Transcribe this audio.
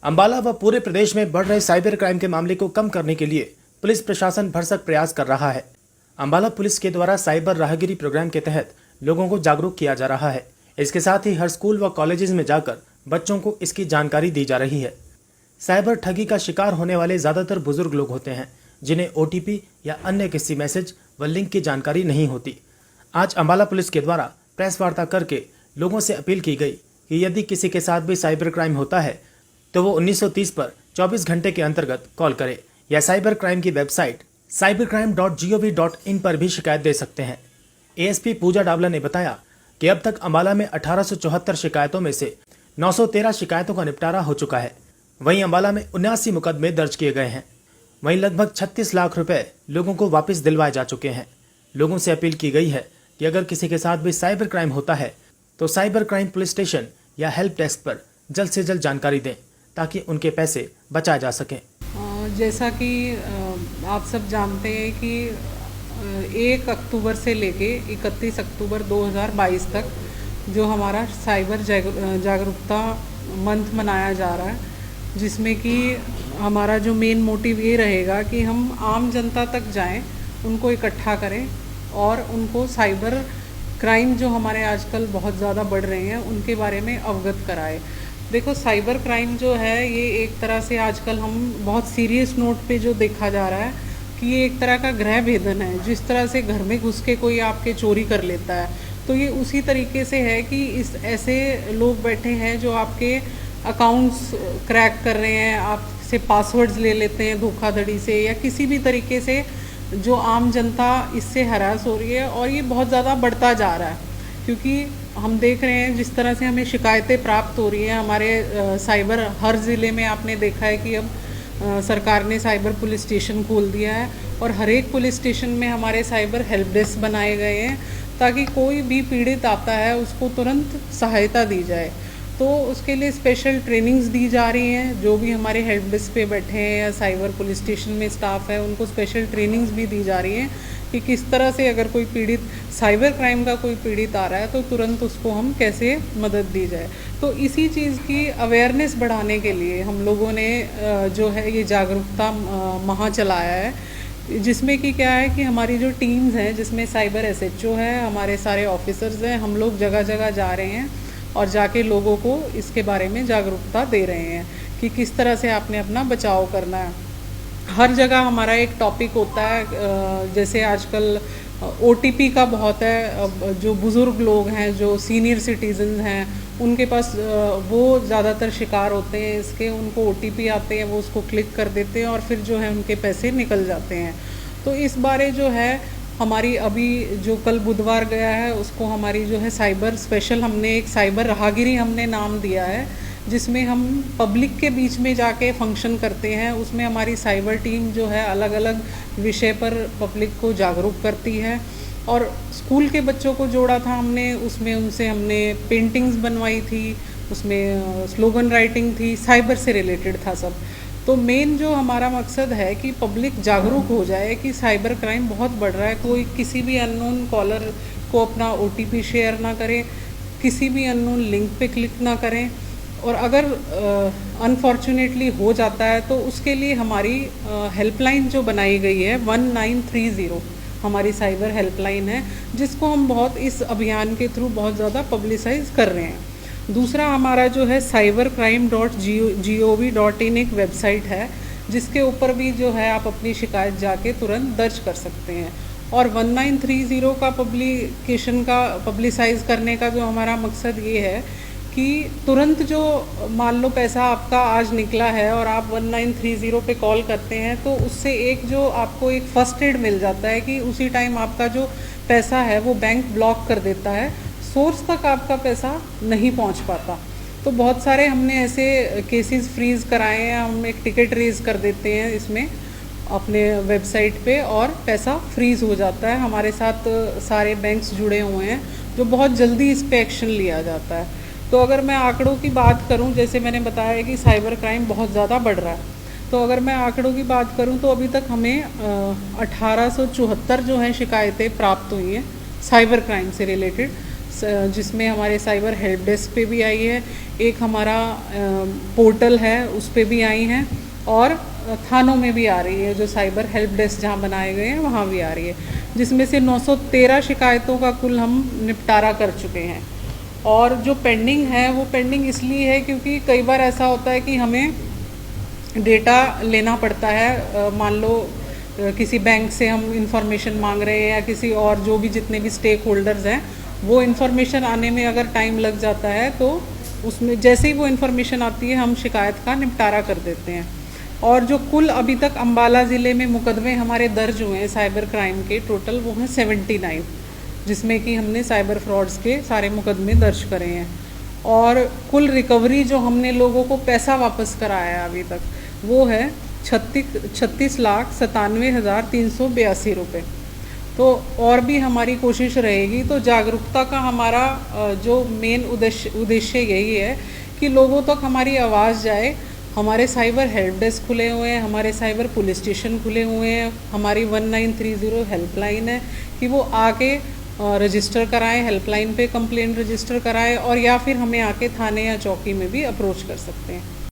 अंबाला व पूरे प्रदेश में बढ़ रहे साइबर क्राइम के मामले को कम करने के लिए पुलिस प्रशासन भरसक प्रयास कर रहा है। अंबाला पुलिस के द्वारा साइबर राहगिरी प्रोग्राम के तहत लोगों को जागरूक किया जा रहा है। इसके साथ ही हर स्कूल व कॉलेजेस में जाकर बच्चों को इसकी जानकारी दी जा रही है। साइबर ठगी का शिकार होने वाले ज्यादातर बुजुर्ग लोग होते हैं, जिन्हें OTP या अन्य किसी मैसेज व लिंक की जानकारी नहीं होती। आज अंबाला पुलिस के द्वारा प्रेस वार्ता करके लोगों से अपील की गई कि यदि किसी के साथ भी साइबर क्राइम होता है तो वो 1930 पर 24 घंटे के अंतर्गत कॉल करे या साइबर क्राइम की वेबसाइट cybercrime.gov.in पर भी शिकायत दे सकते हैं। ASP पूजा डावला ने बताया कि अब तक अंबाला में 1874 शिकायतों में से 913 शिकायतों का निपटारा हो चुका है। वहीं अंबाला में 79 मुकदमे दर्ज किए गए हैं। वहीं लगभग 36 लाख रुपए लोगों को वापस दिलवाए जा चुके हैं। लोगों से अपील की गई है कि अगर किसी के साथ भी साइबर क्राइम होता है तो साइबर क्राइम पुलिस स्टेशन या हेल्प डेस्क पर जल्द से जल्द जानकारी दें ताकि उनके पैसे बचाए जा सकें। जैसा कि आप सब जानते हैं कि 1 अक्टूबर से लेके 31 अक्टूबर 2022 तक जो हमारा साइबर जागरूकता मंथ मनाया जा रहा है, जिसमें कि हमारा जो मेन मोटिव ये रहेगा कि हम आम जनता तक जाएं, उनको इकट्ठा करें और उनको साइबर क्राइम जो हमारे आजकल बहुत ज़्यादा बढ़ रहे हैं उनके बारे में अवगत कराएं। देखो, साइबर क्राइम जो है ये एक तरह से आजकल हम बहुत सीरियस नोट पे जो देखा जा रहा है कि ये एक तरह का गृह भेदन है। जिस तरह से घर में घुस के कोई आपके चोरी कर लेता है, तो ये उसी तरीके से है कि इस ऐसे लोग बैठे हैं जो आपके अकाउंट्स क्रैक कर रहे हैं, आपसे पासवर्ड्स ले लेते हैं धोखाधड़ी से या किसी भी तरीके से, जो आम जनता इससे हरास हो रही है। और ये बहुत ज़्यादा बढ़ता जा रहा है क्योंकि हम देख रहे हैं जिस तरह से हमें शिकायतें प्राप्त हो रही हैं हमारे साइबर, हर ज़िले में आपने देखा है कि अब सरकार ने साइबर पुलिस स्टेशन खोल दिया है और हर एक पुलिस स्टेशन में हमारे साइबर हेल्प डेस्क बनाए गए हैं ताकि कोई भी पीड़ित आता है उसको तुरंत सहायता दी जाए। तो उसके लिए स्पेशल ट्रेनिंग्स दी जा रही हैं। जो भी हमारे हेल्प डेस्क पे बैठे हैं या साइबर पुलिस स्टेशन में स्टाफ है, उनको स्पेशल ट्रेनिंग्स भी दी जा रही हैं कि किस तरह से अगर कोई पीड़ित, साइबर क्राइम का कोई पीड़ित आ रहा है तो तुरंत उसको हम कैसे मदद दी जाए। तो इसी चीज़ की अवेयरनेस बढ़ाने के लिए हम लोगों ने जो है ये जागरूकता माह चलाया है, जिसमें कि क्या है कि हमारी जो टीम्स हैं, जिसमें साइबर SHO है, हमारे सारे ऑफिसर्स हैं, हम लोग जगह जगह जा रहे हैं और जाके लोगों को इसके बारे में जागरूकता दे रहे हैं कि किस तरह से आपने अपना बचाव करना है। हर जगह हमारा एक टॉपिक होता है, जैसे आजकल OTP का बहुत है। जो बुज़ुर्ग लोग हैं, जो सीनियर सिटीजन हैं, उनके पास वो ज़्यादातर शिकार होते हैं इसके। उनको OTP आते हैं, वो उसको क्लिक कर देते हैं और फिर जो है उनके पैसे निकल जाते हैं। तो इस बारे जो है हमारी अभी जो कल बुधवार गया है उसको हमारी जो है साइबर स्पेशल, हमने एक साइबर राहगिरी हमने नाम दिया है, जिसमें हम पब्लिक के बीच में जाके फंक्शन करते हैं। उसमें हमारी साइबर टीम जो है अलग अलग विषय पर पब्लिक को जागरूक करती है। और स्कूल के बच्चों को जोड़ा था हमने, उसमें उनसे हमने पेंटिंग्स बनवाई थी, उसमें स्लोगन राइटिंग थी, साइबर से रिलेटेड था सब। तो मेन जो हमारा मकसद है कि पब्लिक जागरूक हो जाए कि साइबर क्राइम बहुत बढ़ रहा है। कोई किसी भी अननोन कॉलर को अपना OTP शेयर ना करें, किसी भी अननोन लिंक पे क्लिक ना करें, और अगर अनफॉर्चुनेटली हो जाता है तो उसके लिए हमारी हेल्पलाइन जो बनाई गई है 1930 हमारी साइबर हेल्पलाइन है, जिसको हम बहुत इस अभियान के थ्रू बहुत ज़्यादा पब्लिसाइज कर रहे हैं। दूसरा हमारा जो है cybercrime.gov.in एक वेबसाइट है, जिसके ऊपर भी जो है आप अपनी शिकायत जाके तुरंत दर्ज कर सकते हैं। और 1930 का पब्लिसाइज करने का जो हमारा मकसद ये है कि तुरंत जो मान लो पैसा आपका आज निकला है और आप 1930 पे कॉल करते हैं तो उससे एक जो आपको एक फर्स्ट एड मिल जाता है कि उसी टाइम आपका जो पैसा है वो बैंक ब्लॉक कर देता है, सोर्स तक आपका पैसा नहीं पहुंच पाता। तो बहुत सारे हमने ऐसे केसेस फ्रीज़ कराए हैं। हम एक टिकट रेज कर देते हैं इसमें अपने वेबसाइट पे और पैसा फ्रीज़ हो जाता है। हमारे साथ सारे बैंक्स जुड़े हुए हैं जो बहुत जल्दी इस पे एक्शन लिया जाता है। तो अगर मैं आंकड़ों की बात करूं, जैसे मैंने बताया कि साइबर क्राइम बहुत ज़्यादा बढ़ रहा है, तो अगर मैं आंकड़ों की बात करूं तो अभी तक हमें 1874 जो है शिकायतें प्राप्त हुई हैं साइबर क्राइम से रिलेटेड। जिसमें हमारे साइबर हेल्प डेस्क पे भी आई है, एक हमारा पोर्टल है उस पे भी आई हैं, और थानों में भी आ रही है, जो साइबर हेल्प डेस्क जहाँ बनाए गए हैं वहाँ भी आ रही है, जिसमें से 913 शिकायतों का कुल हम निपटारा कर चुके हैं। और जो पेंडिंग है वो पेंडिंग इसलिए है क्योंकि कई बार ऐसा होता है कि हमें डेटा लेना पड़ता है। मान लो किसी बैंक से हम इंफॉर्मेशन मांग रहे हैं या किसी और जो भी जितने भी स्टेक होल्डर्स हैं, वो इन्फॉर्मेशन आने में अगर टाइम लग जाता है तो उसमें जैसे ही वो इन्फॉर्मेशन आती है हम शिकायत का निपटारा कर देते हैं। और जो कुल अभी तक अम्बाला ज़िले में मुकदमे हमारे दर्ज हुए हैं साइबर क्राइम के, टोटल वो हैं 79, जिसमें कि हमने साइबर फ्रॉड्स के सारे मुकदमे दर्ज करे हैं। और कुल रिकवरी जो हमने लोगों को पैसा वापस कराया है अभी तक वो है 36,97,382 रुपये। तो और भी हमारी कोशिश रहेगी। तो जागरूकता का हमारा जो मेन उद्देश्य यही है कि लोगों तक हमारी आवाज़ जाए। हमारे साइबर हेल्प डेस्क खुले हुए हैं, हमारे साइबर पुलिस स्टेशन खुले हुए हैं, हमारी 1930 हेल्पलाइन है कि वो आके रजिस्टर कराएं, हेल्पलाइन पे कंप्लेंट रजिस्टर कराएं, और या फिर हमें आके थाने या चौकी में भी अप्रोच कर सकते हैं।